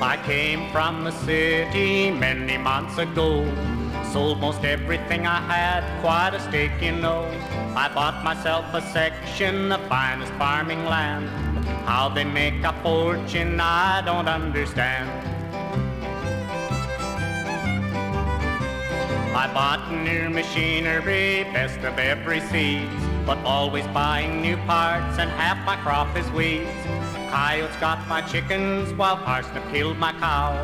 I came from the city many months ago. Sold most everything I had, quite a stake, you know. I bought myself a section of finest farming land. How they make a fortune, I don't understand. I bought new machinery, best of every seeds, but always buying new parts and half my crop is weeds. Coyotes got my chickens while parsnip killed my cow.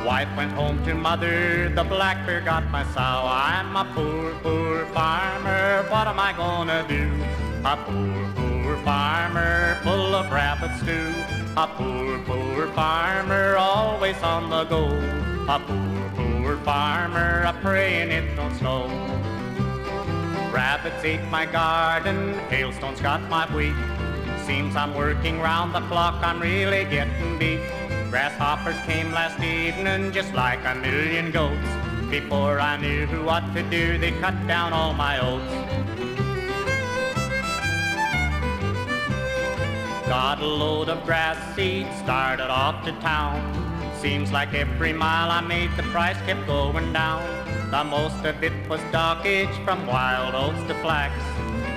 Wife went home to mother, the black bear got my sow. I'm a poor, poor farmer, what am I gonna do? A poor, poor farmer, full of rabbit stew. A poor, poor farmer, always on the go. A poor, poor farmer, a praying it don't snow. Rabbits ate my garden, hailstones got my wheat. Seems I'm working round the clock, I'm really getting beat. Grasshoppers came last evening just like a million goats. Before I knew what to do, they cut down all my oats. Got a load of grass seed, started off to town. Seems like every mile I made, the price kept going down. The most of it was dockage, from wild oats to flax.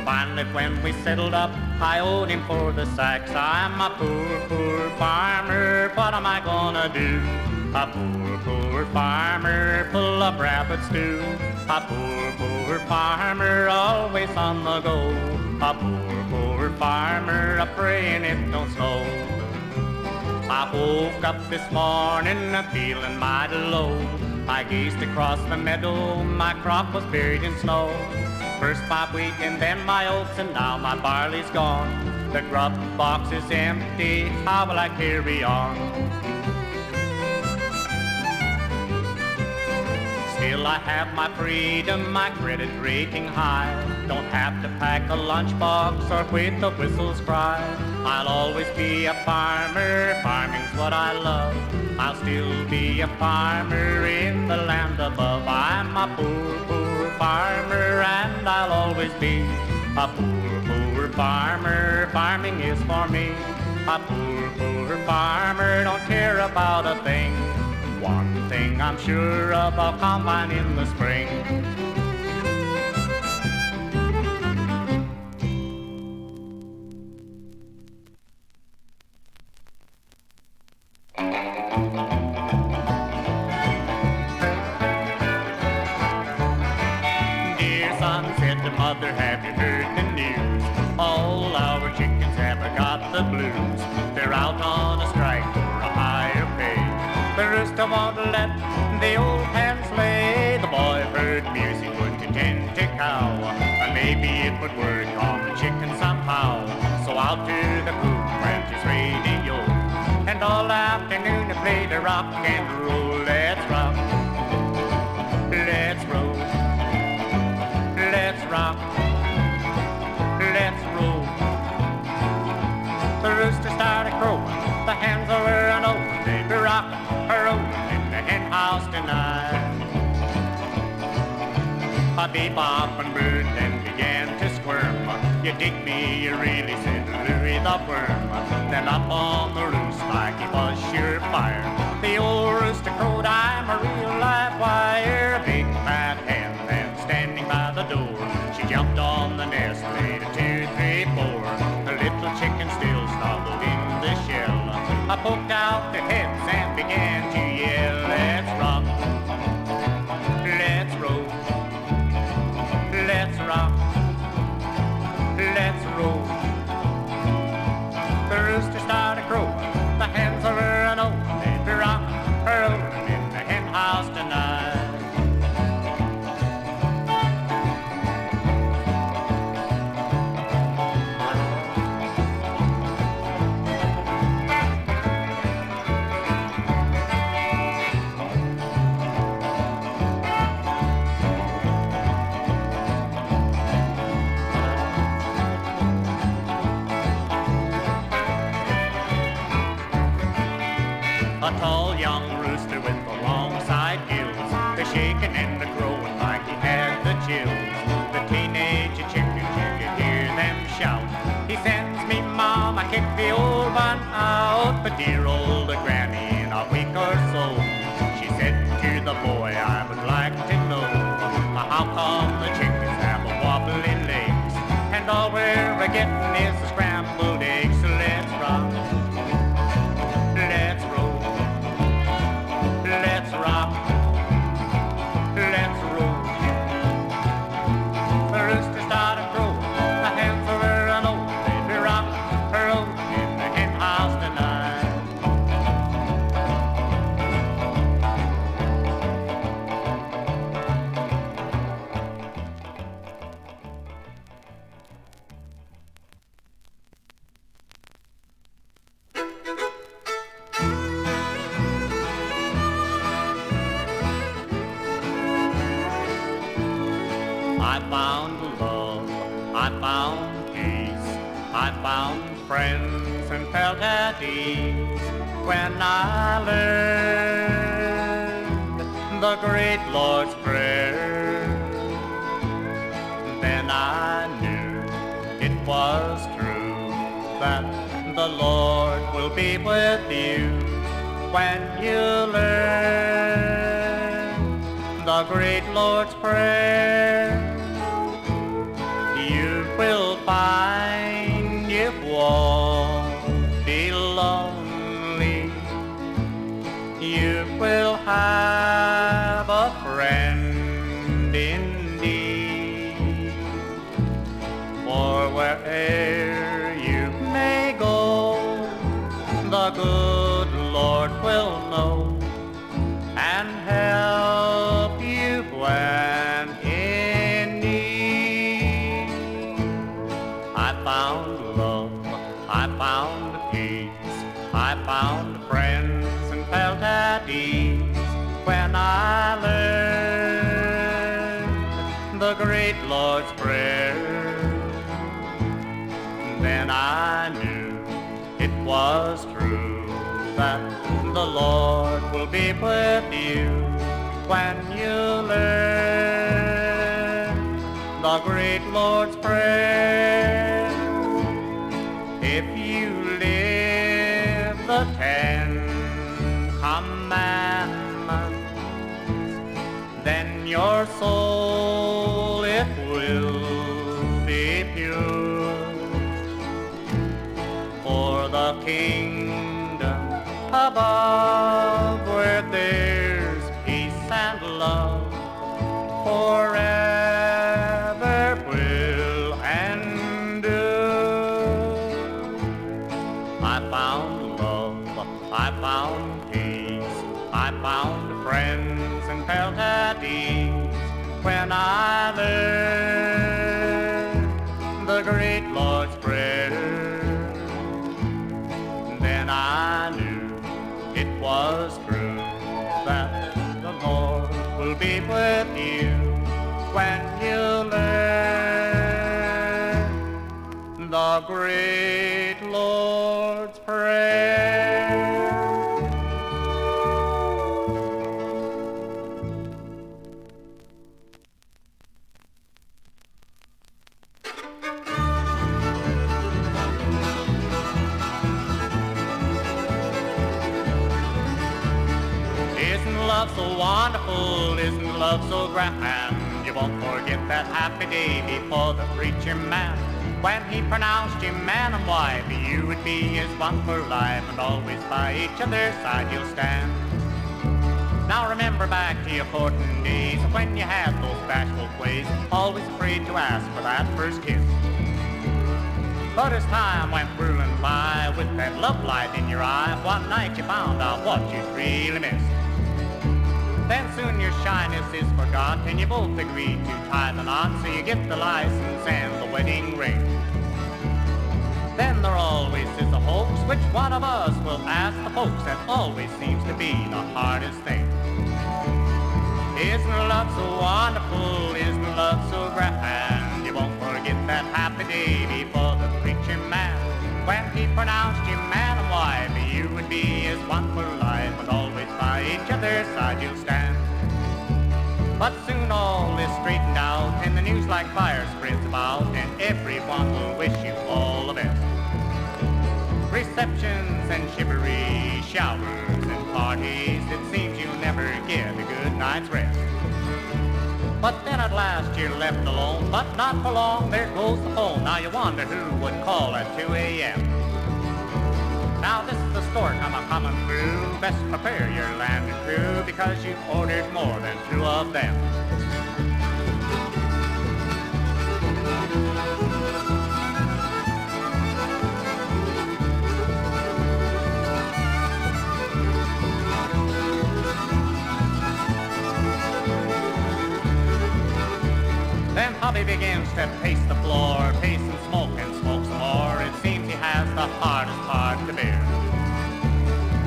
Finally, when we settled up, I owed him for the sacks. I'm a poor, poor farmer, what am I gonna do? A poor, poor farmer, full of rabbit stew. A poor, poor farmer, always on the go. A poor, poor farmer, a praying it don't snow. I woke up this morning feeling mighty low. I gazed across the meadow, my crop was buried in snow. First my wheat and then my oats, and now my barley's gone. The grub box is empty, how will I carry on? Still I have my freedom, my credit rating high. Don't have to pack a lunchbox or wait the whistles cry. I'll always be a farmer, farming's what I love. I'll still be a farmer in the land above. I'm a poor, poor farmer, and I'll always be a poor, poor farmer. Farming is for me. A poor, poor farmer, don't care about a thing. One thing I'm sure of, I'll combine in the spring. Dear son, said the mother, have you heard the news? All our chickens have got the blues. They're out on a strike for a higher pay. The rooster won't let the old hens lay. The boy heard music would tend to cow, and maybe it would work on the chicken somehow. So out to the coop went his radio, and all afternoon he played a rock and roll. Let's rock, let's roll, let's rock, let's roll. The rooster started crowing, the hens were an old, they'd be rocking, rolling in the hen house tonight. A bebop bird then began to squirm. You dig me, you really, said Louis the worm. Then up on the roost like he was sure fire, the old rooster crowed, I'm a real live wire. A big fat hen then standing by the door, she jumped on the nest, laid a 2, 3, 4. The little chicken still snuggled in the shell. I poked out their heads and began to yell. Let's rock, let's roll, let's rock, let's roll. The rooster started crowing, the hens were an old, they'd be rocking, rolling in the hen house tonight. A tall young rooster with the long side gills, the shaking and the crowing like he had the chills. The teenage chickens, you can hear them shout, he sends me mama, kick the old one out. But dear old granny, in a week or Forgetting is the scrambled eggs, so let's rock. Let's roll. Let's rock. Let's roll. The rooster started crowing, the hens were an old baby rock, roll in the hen house tonight. I found love, I found peace, I found friends and felt at ease when I learned the great Lord's Prayer. Then I knew it was true that the Lord will be with you when you learn the great Lord's Prayer. You will find you won't be lonely. You will have a friend indeed. For where'er you may go, the good Lord will know and help you when in need. I found love, I found peace, I found friends and felt at ease when I learned the great Lord's Prayer. Then I knew it was true that the Lord will be with you when you learn the great Lord's Prayer. If you live the 10 Commandments, then your soul it will be pure. For the kingdom above, where there's peace and love, forever will endure. I found love, I found peace, I found friends and felt at ease when I learned the great Lord's Prayer. Then I knew it was true that the Lord will be with you when you learn the great Lord's Prayer. Isn't love so wonderful? Isn't love so grand? You won't forget that happy day before the preacher man, when he pronounced you man and wife. You would be his one for life, and always by each other's side you'll stand. Now remember back to your courting days, when you had those bashful ways, always afraid to ask for that first kiss. But as time went whirling by, with that love light in your eye, one night you found out what you'd really missed. Then soon your shyness is forgot, and you both agree to tie the knot, so you get the license and the wedding ring. Then there always is a hoax, which one of us will ask the folks? That always seems to be the hardest thing. Isn't love so wonderful? Isn't love so grand? You won't forget that happy day before the preacher man, when he pronounced you man and wife. You would be his one for life, and always by each other's side you'll stand. But soon all is straightened out, and the news like fire spreads about, and everyone will wish you all the best. Receptions and chivalry, showers and parties, it seems you'll never get a good night's rest. But then at last you're left alone, but not for long, there goes the phone. Now you wonder who would call at 2 a.m. Now this is the stork I'm a-comin' through. Best prepare your landing crew, because you've ordered more than 2 of them. Then Hobby begins to pace the floor, pace and smoke some more. It seems he has the hardest part to bear.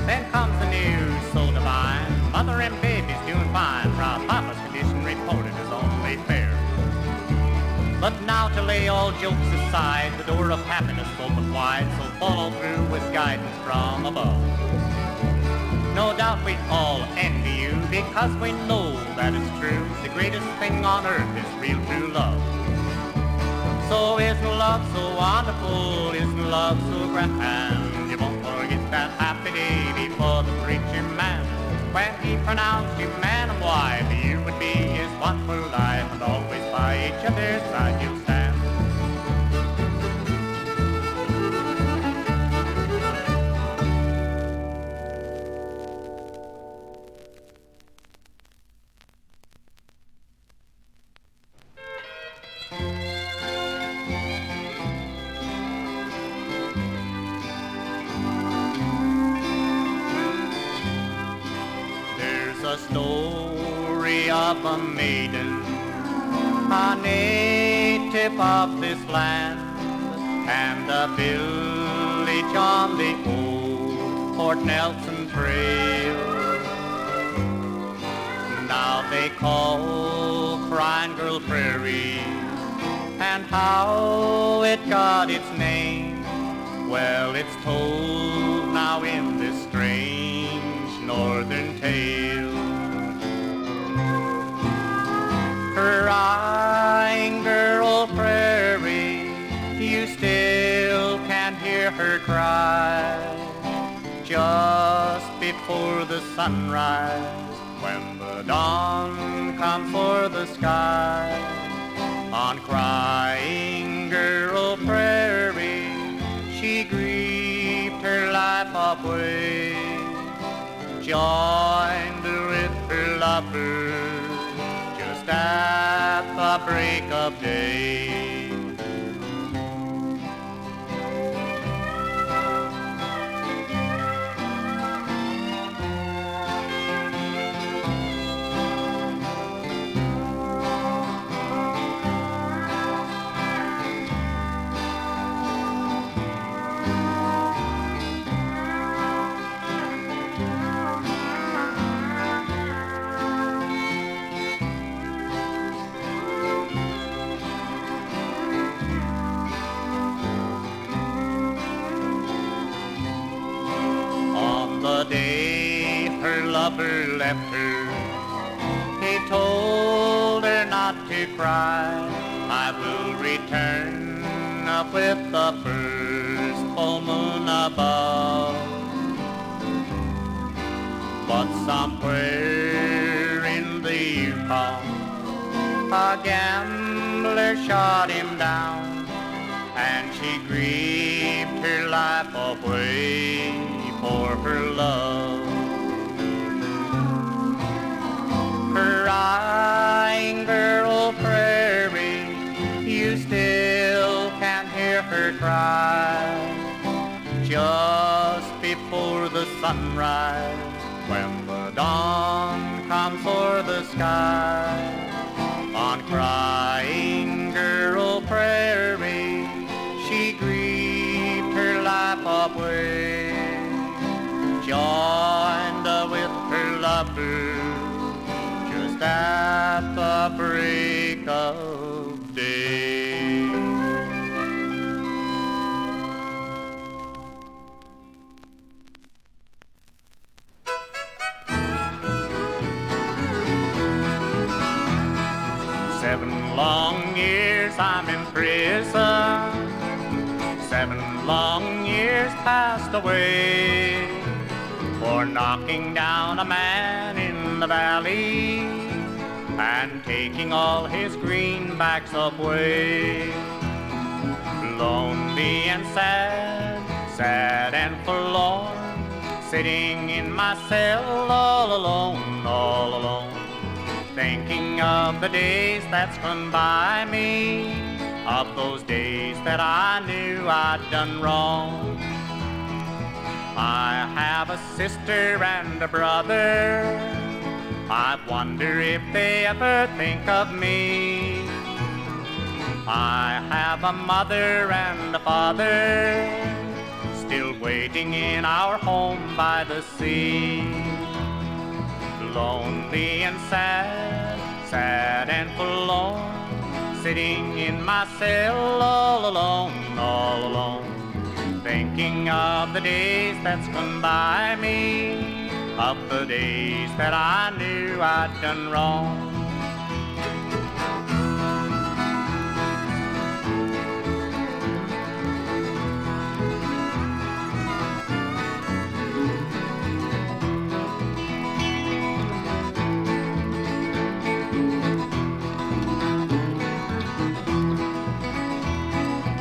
Then comes the news so divine, mother and baby's doing fine. Proud Papa's condition reported is only fair. But now to lay all jokes aside, the door of happiness open wide, so follow through with guidance from above. No doubt we all envy you, because we know that it's true. The greatest thing on earth is real true love. So isn't love so wonderful? Isn't love so grand? You won't forget that happy day before the preacher man, when he pronounced you man and wife. You would be his one for life, and always by each other's side you'll stand. A story of a maiden, a native of this land, and a village on the old Port Nelson Trail. Now they call Crying Girl Prairie, and how it got its name, well, it's told now in this strange northern tale. Crying Girl Prairie, you still can hear her cry just before the sunrise, when the dawn comes for the sky. On Crying Girl Prairie, she grieved her life away, joined with her lover just at the break of day. The day her lover left her, he told her not to cry. I will return with the first full moon above. But somewhere in the Yukon, a gambler shot him down, and she grieved her life away for her love. Crying Girl Prairie, you still can hear her cry just before the sunrise, when the dawn comes for the sky. On Crying Girl Prairie, she grieved her life away, joined with her lover just at the break of day. Seven long years I'm in prison, 7 long years passed away, for knocking down a man in the valley and taking all his greenbacks away. Lonely and sad, sad and forlorn, sitting in my cell all alone, thinking of the days that's gone by me, of those days that I knew I'd done wrong. I have a sister and a brother, I wonder if they ever think of me. I have a mother and a father, still waiting in our home by the sea. Lonely and sad, sad and forlorn, sitting in my cell all alone, thinking of the days that's gone by me, of the days that I knew I'd done wrong.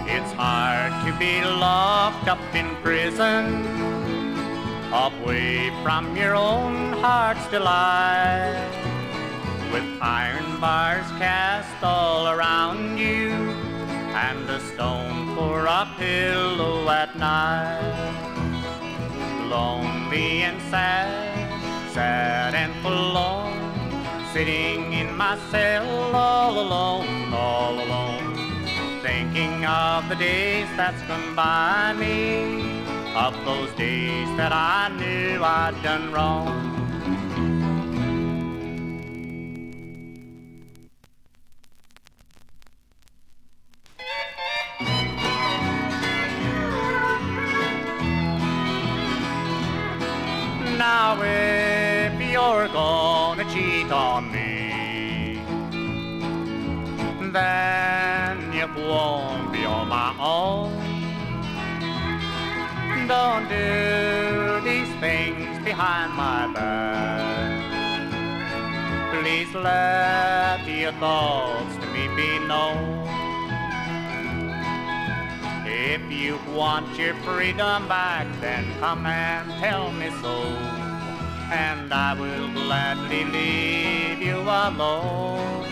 It's hard to be locked up in prison, away from your own heart's delight, with iron bars cast all around you, and a stone for a pillow at night. Lonely and sad, sad and forlorn, sitting in my cell all alone, thinking of the days that's gone by me, of those days that I knew I'd done wrong. Now if you're gonna cheat on me, then you won't be on my own. Don't do these things behind my back. Please let your thoughts to me be known. If you want your freedom back, then come and tell me so, and I will gladly leave you alone.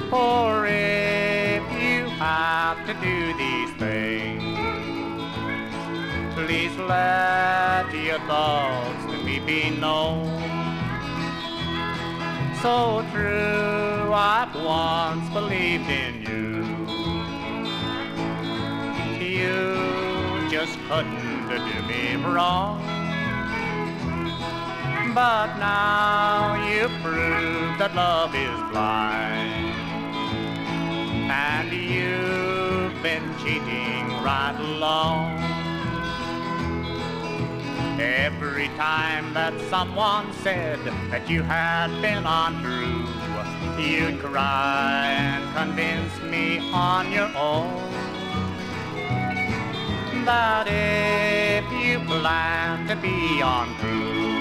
For if you have to do these things, please let your thoughts to me be known. So true, I've once believed in you. You just couldn't do me wrong. But now you prove that love is blind, and you've been cheating right along. Every time that someone said that you had been untrue, you'd cry and convince me on your own that if you plan to be untrue,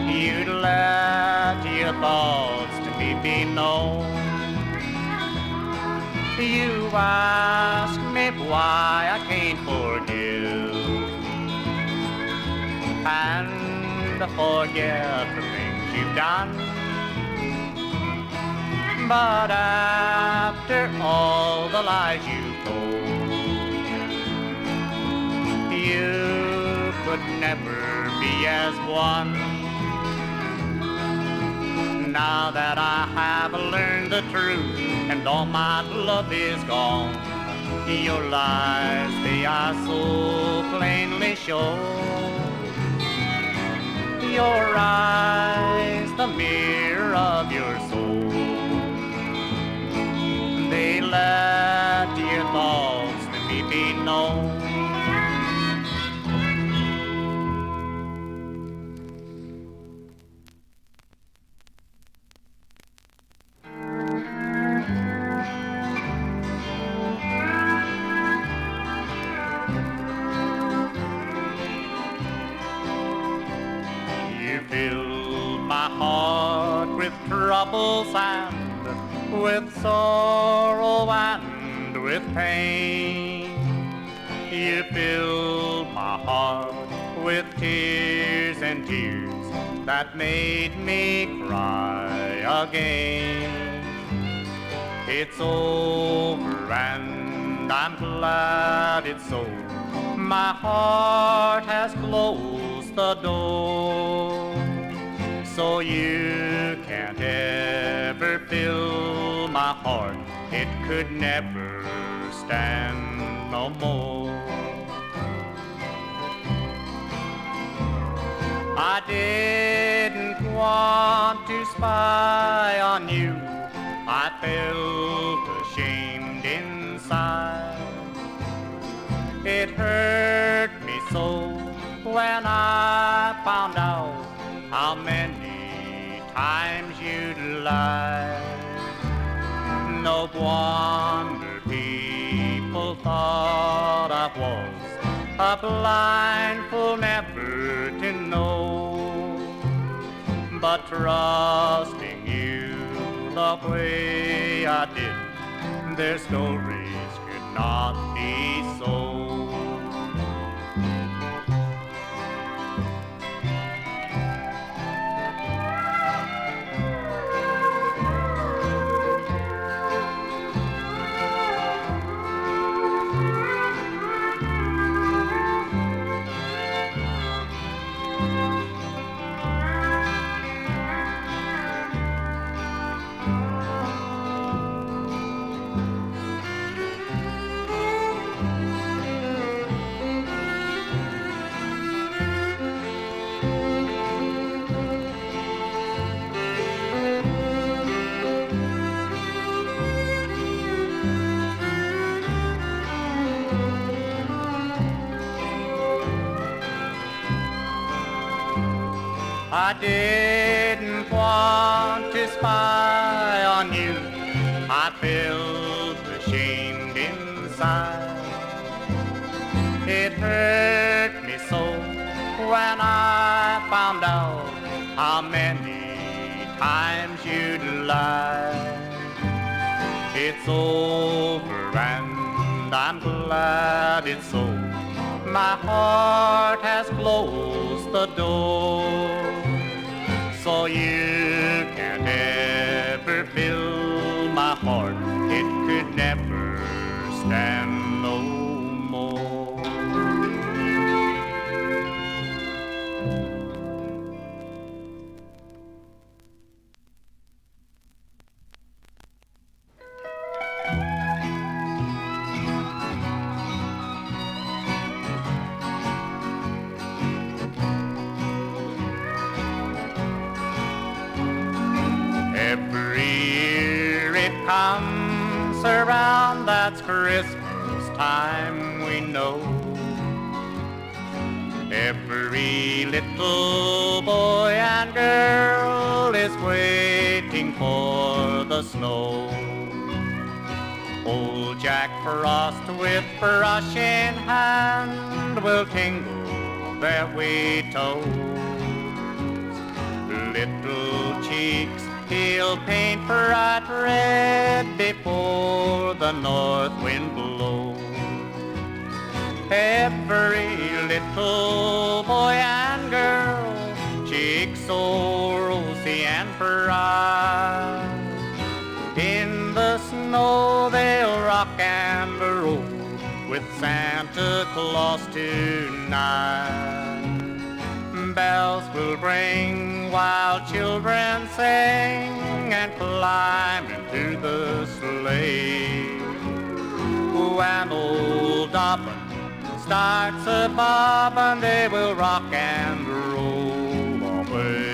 you'd let your thoughts to me be known. You ask me why I can't forgive and forget the things you've done. But after all the lies you've told, you could never be as one. Now that I have learned the truth and all my love is gone, your lies, they are so plainly shown. Your eyes, the mirror of your soul, they let your thoughts to me be known. You fill my heart with troubles and with sorrow and with pain. You filled my heart with tears and tears that made me cry again. It's over and I'm glad it's so. My heart has closed the door, so you can't ever fill my heart. It could never stand no more. I didn't want to spy on you. I felt ashamed inside. It hurt me so when I found out how many times you'd lied. No wonder people thought I was a blind fool never to know. But trusting you the way I did, their stories could not be so. I didn't want to spy on you. I felt ashamed inside. It hurt me so when I found out how many times you'd lied. It's over and I'm glad it's so. My heart has closed the door, so you can't ever fill my heart. It could never stand no more. Every year it comes around, that's Christmas time, we know. Every little boy and girl is waiting for the snow. Old Jack Frost with brush in hand will tingle their wee toes. Little cheeks he'll paint bright red before the north wind blows. Every little boy and girl, cheeks so rosy and bright, in the snow they'll rock and roll with Santa Claus tonight. Bells will ring while children sing and climb into the sleigh. When old Dobbin starts a bobbin', they will rock and roll away.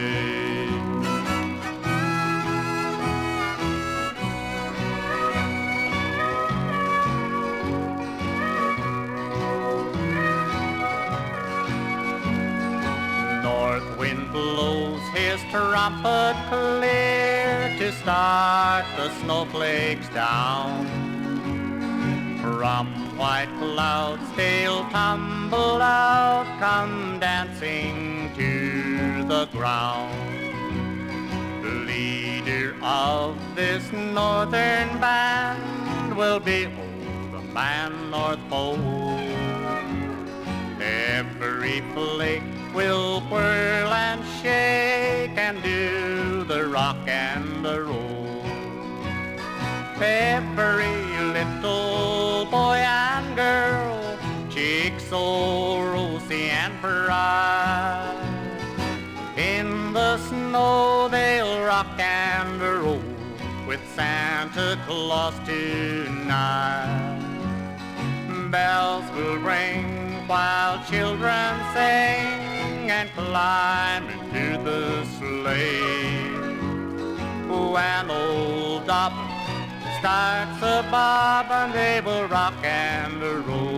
North wind blows his trumpet clear to start the snowflakes down. From white clouds they'll tumble out, come dancing to the ground. Leave of this northern band will be old man North Pole. Every flake will whirl and shake and do the rock and the roll. Every little boy and girl, cheeks so rosy and bright, in the snow they'll rock and roll with Santa Claus tonight. Bells will ring while children sing and climb into the sleigh. When old Dobbin starts a bobbin', they will rock and roll.